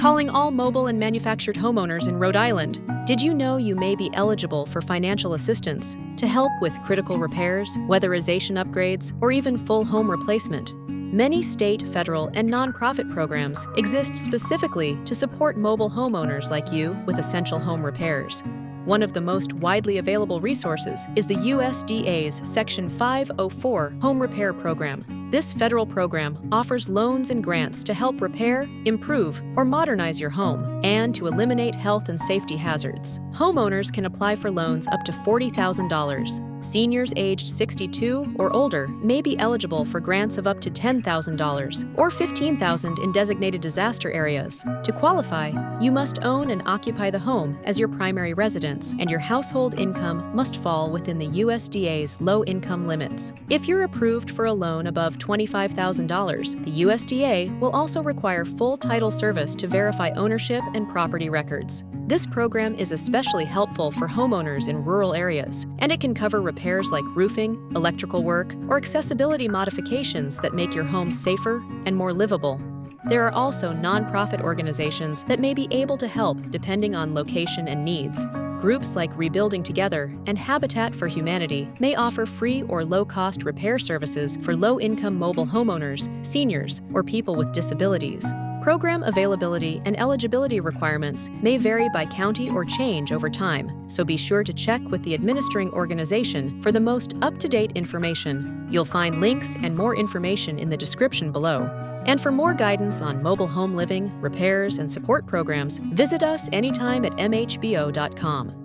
Calling all mobile and manufactured homeowners in Rhode Island. Did you know you may be eligible for financial assistance to help with critical repairs, weatherization upgrades, or even full home replacement? Many state, federal, and nonprofit programs exist specifically to support mobile homeowners like you with essential home repairs. One of the most widely available resources is the USDA's Section 504 Home Repair Program. This federal program offers loans and grants to help repair, improve, or modernize your home, and to eliminate health and safety hazards. Homeowners can apply for loans up to $40,000. Seniors aged 62 or older may be eligible for grants of up to $10,000 or $15,000 in designated disaster areas. To qualify, you must own and occupy the home as your primary residence, and your household income must fall within the USDA's low-income limits. If you're approved for a loan above $25,000, the USDA will also require full title service to verify ownership and property records. This program is especially helpful for homeowners in rural areas, and it can cover repairs like roofing, electrical work, or accessibility modifications that make your home safer and more livable. There are also nonprofit organizations that may be able to help depending on location and needs. Groups like Rebuilding Together and Habitat for Humanity may offer free or low-cost repair services for low-income mobile homeowners, seniors, or people with disabilities. Program availability and eligibility requirements may vary by county or change over time, so be sure to check with the administering organization for the most up-to-date information. You'll find links and more information in the description below. And for more guidance on mobile home living, repairs, and support programs, visit us anytime at MHBO.com.